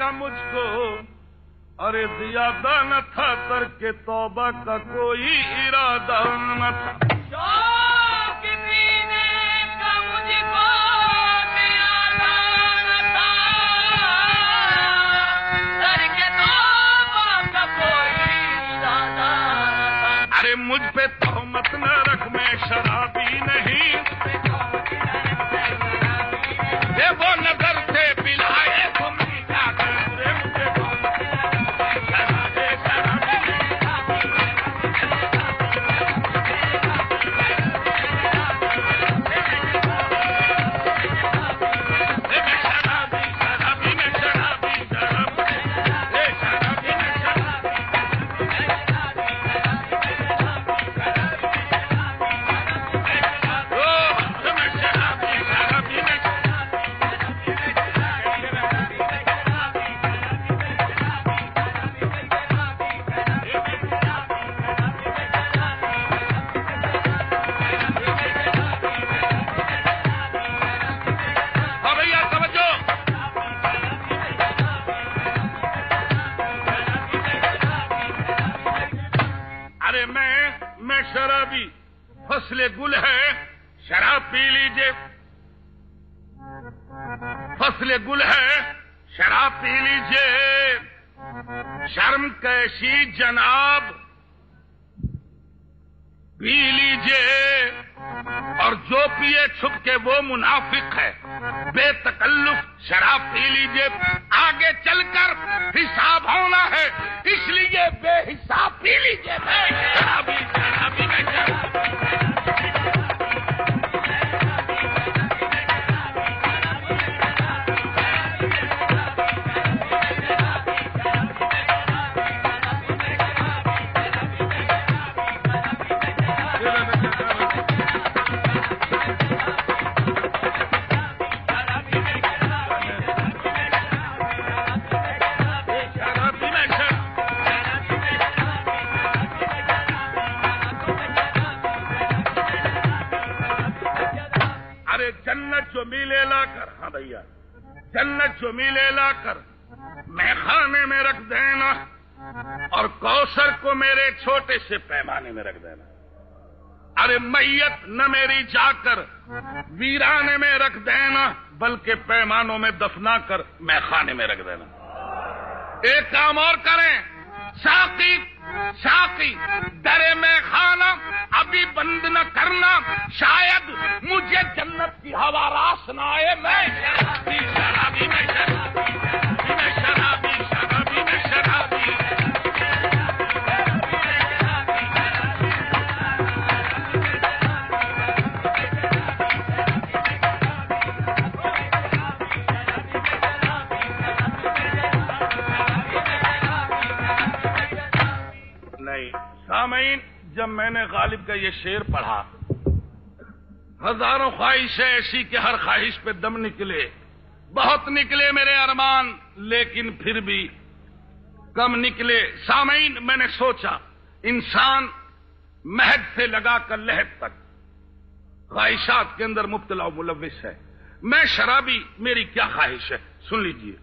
का मुझको अरे ज्यादा न था, तर्क तौबा का कोई इरादा न था। शौक पीने का मुझको ज्यादा न था, तर्क तौबा का कोई इरादा न था। अरे मुझ पे तहमत न रख, मैं शराबी नहीं। ये वो नजर से पिलाए तो मैं क्या करूं रे, मुझे शराबी फसले गुल है, शराब पी लीजिए। फसले गुल है, शराब पी लीजिए। शर्म कैसी जनाब, पी लीजिए। और जो पिए छुप के वो मुनाफिक है। बेतकल्लुफ शराब पी लीजिए, आगे चलकर हिसाब होना है, इसलिए बेहिसाब पी लीजिए। शराबी शराबी में जन्नत जो मिले लाकर, हाँ भैया, जन्नत जो मिले लाकर मैं खाने में रख देना, और कौसर को मेरे छोटे से पैमाने में रख देना। अरे मैयत न मेरी जाकर वीराने में रख देना, बल्कि पैमानों में दफना कर मैं खाने में रख देना। एक काम और करें, साकी साकी दरे में खाना अभी बंद न करना, शायद मुझे जन्नत की हवा रास न आए। मैं शराबी शराबी में शराबी में शराबी शराबी में शराबी। नहीं सामीन, जब मैंने गालिब का ये शेर पढ़ा, हजारों ख्वाहिशें ऐसी कि हर ख्वाहिश पे दम निकले, बहुत निकले मेरे अरमान, लेकिन फिर भी कम निकले। सामीन, मैंने सोचा इंसान महद से लगाकर लहद तक ख्वाहिशात के अंदर मुब्तला और मुलव्विस है। मैं शराबी, मेरी क्या ख्वाहिश है सुन लीजिए।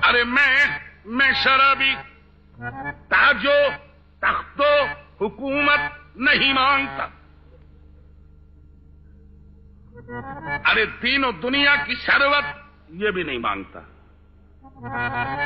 अरे मैं शराबी ताजो तख्तो हुकूमत नहीं मांगता। अरे तीनों दुनिया की शरवत ये भी नहीं मांगता,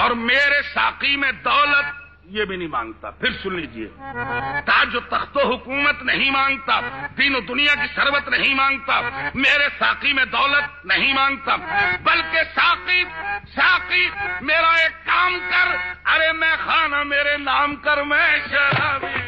और मेरे साकी में दौलत ये भी नहीं मांगता। फिर सुन लीजिए, ताजो तख्तो हुकूमत नहीं मांगता, तीनों दुनिया की शरवत नहीं मांगता, मेरे साकी में दौलत नहीं मांगता, बल्कि साकी साकी मेरा एक काम कर, अरे मैं खाना मेरे नाम कर, मैं शराबी।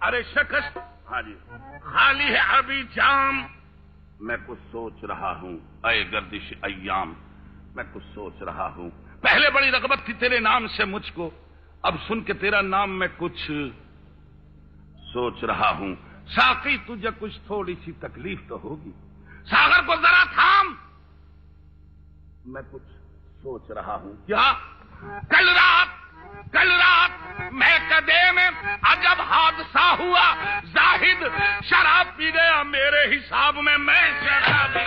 अरे शख्स, हाँ जी, खाली है अभी जाम, मैं कुछ सोच रहा हूँ, अय गर्दिश अय्याम, मैं कुछ सोच रहा हूँ। पहले बड़ी रगबत थी तेरे नाम से मुझको, अब सुन के तेरा नाम मैं कुछ सोच रहा हूँ। साकी तुझे कुछ थोड़ी सी तकलीफ तो होगी, सागर को जरा थाम, मैं कुछ सोच रहा हूं। क्या? कल रात महकदे में अजब हादसा हुआ, जाहिद शराब पी गया मेरे हिसाब में, मैं शराबी।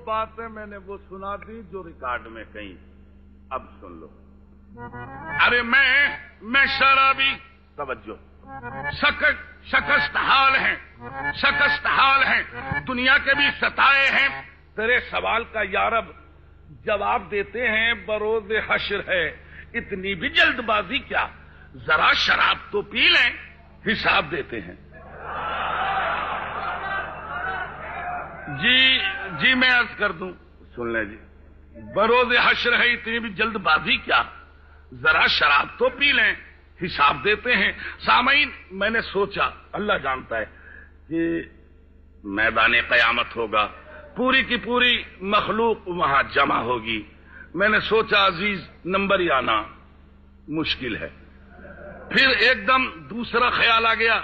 बातें मैंने वो सुना दी जो रिकॉर्ड में कही, अब सुन लो। अरे मैं शराबी, तवज्जो, शकस्त हाल हैं, दुनिया के भी सताए हैं, तेरे सवाल का यारब जवाब देते हैं बरोज हश्र है, इतनी भी जल्दबाजी क्या, जरा शराब तो पी लें, हिसाब देते हैं। जी मैं अर्ज कर दूं, सुन ले जी, बरोज हश्र है, इतनी भी जल्दबाजी क्या, जरा शराब तो पी लें, हिसाब देते हैं। सामईन, मैंने सोचा, अल्लाह जानता है कि मैदान क़यामत होगा, पूरी की पूरी मखलूक वहां जमा होगी, मैंने सोचा अजीज नंबर ही आना मुश्किल है। फिर एकदम दूसरा ख्याल आ गया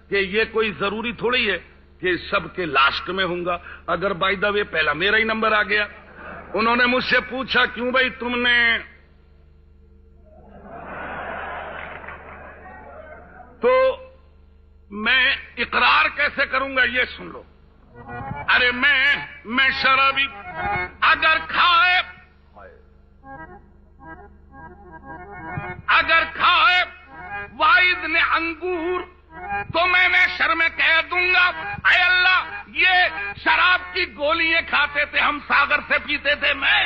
कि ये कोई जरूरी थोड़ी है कि सबके लास्ट में होऊंगा, अगर बाय द वे पहला मेरा ही नंबर आ गया। उन्होंने मुझसे पूछा, क्यों भाई तुमने, तो मैं इकरार कैसे करूंगा ये सुन लो। अरे मैं शराबी, अगर खाए वाइद ने अंगूर तो मैं शर्म कह दूंगा, ऐ अल्लाह ये शराब की गोलियां खाते थे, हम सागर से पीते थे, मैं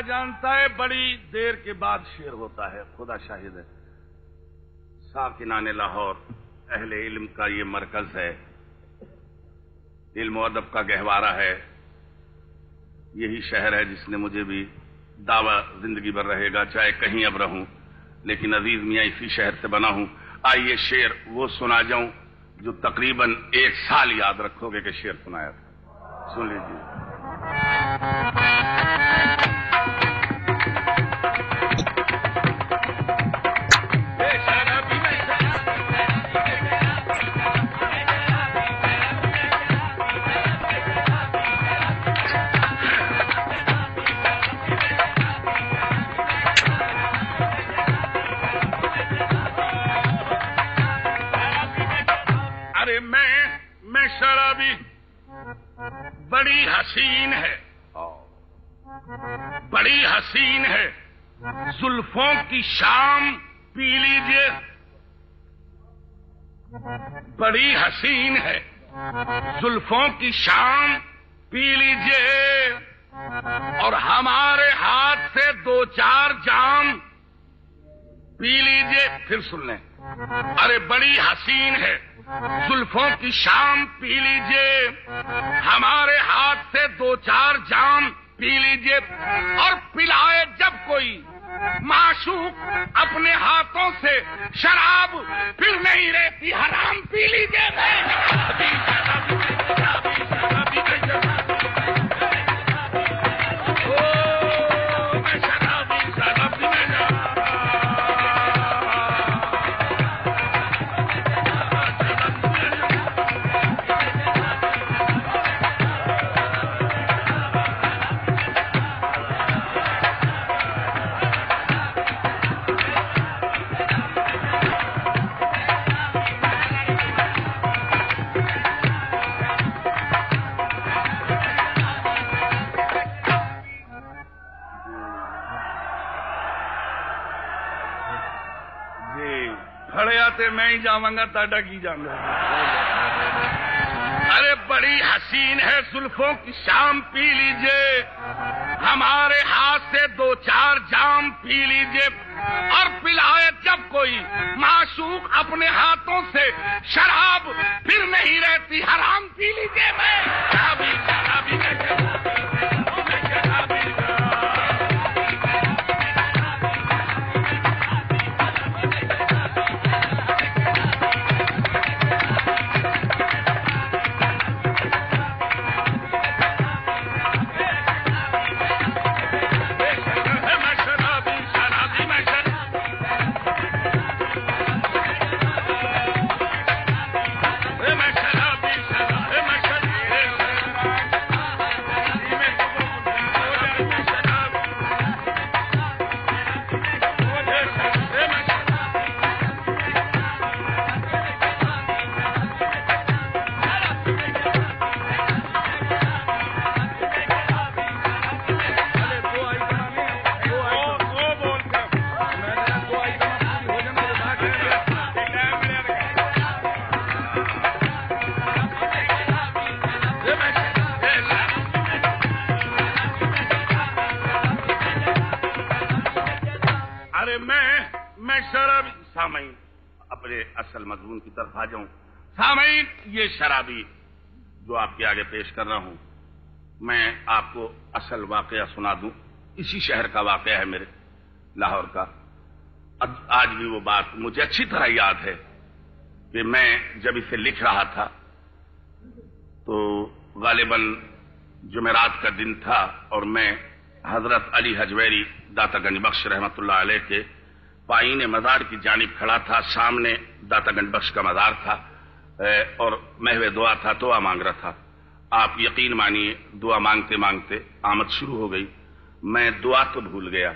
जानता है बड़ी देर के बाद शेर होता है, खुदा शाहिद है। साकिनाने लाहौर अहले इल्म का ये मरकज है, इल्म अदब का गहवारा है, यही शहर है जिसने मुझे भी दावा जिंदगी भर रहेगा चाहे कहीं अब रहूं, लेकिन अजीज मियां इसी शहर से बना हूं। आइए शेर वो सुना जाऊं जो तकरीबन 1 साल याद रखोगे कि शेर सुनाया था, सुन लीजिए। मैं शराबी, बड़ी हसीन है, बड़ी हसीन है, जुल्फों की शाम पी लीजिए, बड़ी हसीन है, जुल्फों की शाम पी लीजिए, और हमारे हाथ से 2-4 जाम पी लीजिए। फिर सुन लें, अरे बड़ी हसीन है, जुल्फों की शाम पी लीजिए, हमारे हाथ से 2-4 जाम पी लीजिए, और पिलाए जब कोई माशूक अपने हाथों से शराब, फिर नहीं रहती हराम, पी लीजिए। تے میں ہی جاواں گا تاڈا کی جانا. ارے بڑی حسین ہے زلفوں کی شام پی لیجئے, ہمارے ہاتھ سے 2-4 جام پی لیجئے, اور پلائے جب کوئی معشوق اپنے ہاتھوں سے شراب پھر نہیں رہتی حرام پی لیجئے. میں شرابی شرابی میں اصل مضمون کی طرف آ جاؤں. سامعین, یہ شرابی جو آپ کے آگے پیش کر رہا ہوں, میں آپ کو اصل واقعہ سنا دوں. اسی شہر کا واقعہ ہے میرے, لاہور کا. آج بھی وہ بات مجھے اچھی طرح یاد ہے کہ میں جب اسے لکھ رہا تھا تو غالباً جمعرات کا دن تھا, اور میں حضرت علی حجویری داتا گنج بخش رحمت اللہ علیہ کے پائین مزار کی جانب کھڑا تھا. سامنے داتا گنج بخش کا مزار تھا اور محو دعا تھا, دعا مانگ رہا تھا. آپ یقین مانیے دعا مانگتے مانگتے آمد شروع ہو گئی. میں دعا تو بھول گیا,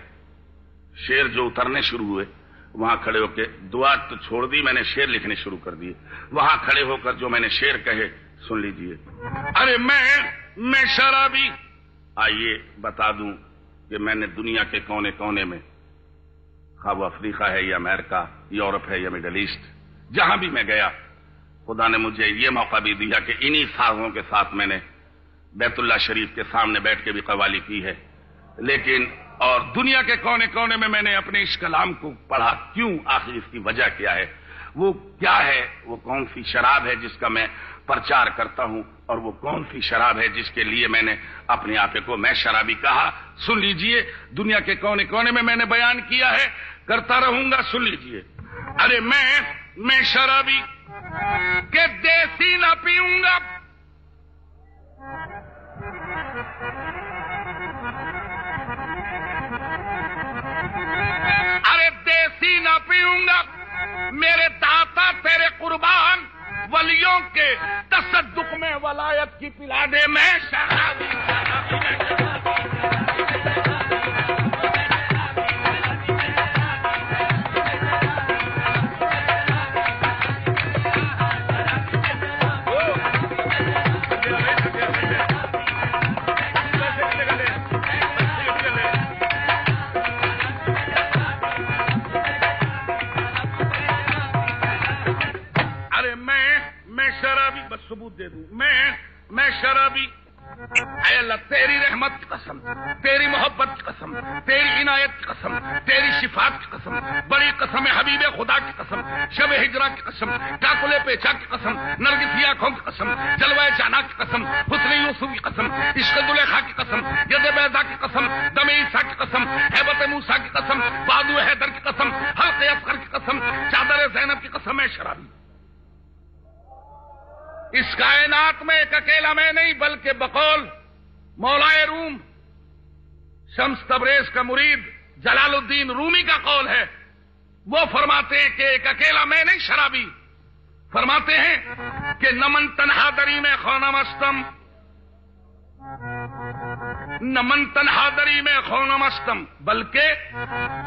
شعر جو اترنے شروع ہوئے وہاں کھڑے ہو کے دعا تو چھوڑ دی, میں نے شعر لکھنے شروع کر دیے. وہاں کھڑے ہو کر جو میں نے شعر کہے سن لیجئے. ارے میں شرابی, آئیے بتا دوں کہ میں نے دنیا کے کونے کونے میں, خواہ وہ افریقہ ہے یا امریکہ, یورپ ہے یا مڈل ایسٹ, جہاں بھی میں گیا خدا نے مجھے یہ موقع بھی دیا کہ انہی سازوں کے ساتھ میں نے بیت اللہ شریف کے سامنے بیٹھ کے بھی قوالی کی ہے. لیکن اور دنیا کے کونے کونے میں نے اپنے اس کلام کو پڑھا. کیوں؟ آخر اس کی وجہ کیا ہے, وہ کیا ہے, وہ کون سی شراب ہے جس کا میں پرچار کرتا ہوں, اور وہ کون سی شراب ہے جس کے لیے میں نے اپنے آپ کو میں شرابی کہا. سن لیجئے, دنیا کے کونے کونے میں نے بیان کیا ہے, کرتا رہوں گا, سن لیجئے. ارے میں شرابی کہ دیسی نہ پیوں گا, ارے دیسی نہ پیوں گا, میرے داتا تیرے قربان ولیوں کے تصدق میں ولایت کی پلا دے. میں شرابی ثبوت دے دوں. میں شرابی, اے اللہ تیری رحمت کی قسم, تیری محبت کی قسم, تیری عنایت کی قسم, تیری شفاعت کی قسم, بڑی قسم حبیب خدا کی قسم, شب ہجرہ کی قسم, ٹاکلے پیچا کی قسم, نرگسی آنکھوں کی قسم, جلوہ جانا کی قسم, حسن یوسف کی قسم, عشق زلیخا کی قسم, ید بیضا کی قسم, دم عیسیٰ کی قسم, ہیبت موسیٰ کی قسم, بادو حیدر کی قسم, حلق اصغر کی قسم, چادر زینب کی قسم. ہے شرابی. اس کائنات میں ایک اکیلا میں نہیں بلکہ بقول مولائے روم شمس تبریز کا مرید جلال الدین رومی کا قول ہے. وہ فرماتے ہیں کہ ایک اکیلا میں نہیں شرابی, فرماتے ہیں کہ نمن تنہا دری میں خونم استم, نمن تنہا دری میں خونم استم, بلکہ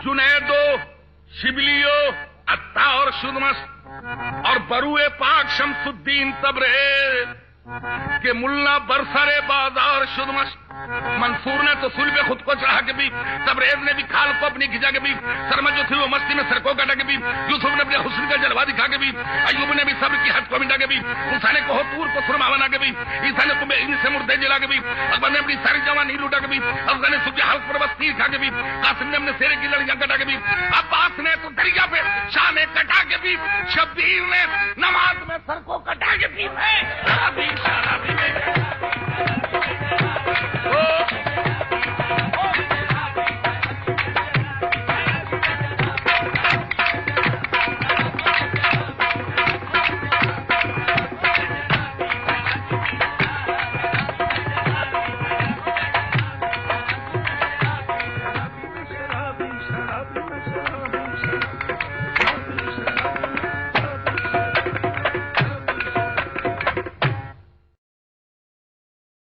جنیدو شبلیو عطا اور شدمست اور بروئے پاک شمس الدین تبریز کہ ملا برسرے بازار شد مست، منصور نے تو سول پہ خود کو چڑھا کے بھی، تبریز نے بھی کھال کو اپنی کھچا کے بھی، سرما جو تھی وہ مستی میں سر کو کٹا کے بھی، یوسف نے اپنے حسن کا جلوہ دکھا کے بھی، ایوب نے بھی صبر کی حد کو مٹا کے بھی، موسیٰ نے کوہ طور کو سرما بنا کے بھی، عیسیٰ نے قبہ ان سے مردے جلا کے بھی، اکبر نے اپنی ساری جوانی لوٹا کے بھی، حفصہ نے صبح حلق پر بس تیر کھا کے بھی، قاسم نے اپنے سیرے کی لڑیاں کٹا کے بھی، عباس نے تو دریا پہ شاہ نے کٹا کے بھی، شبیر نے نماز میں سر کو کٹا کے بھی.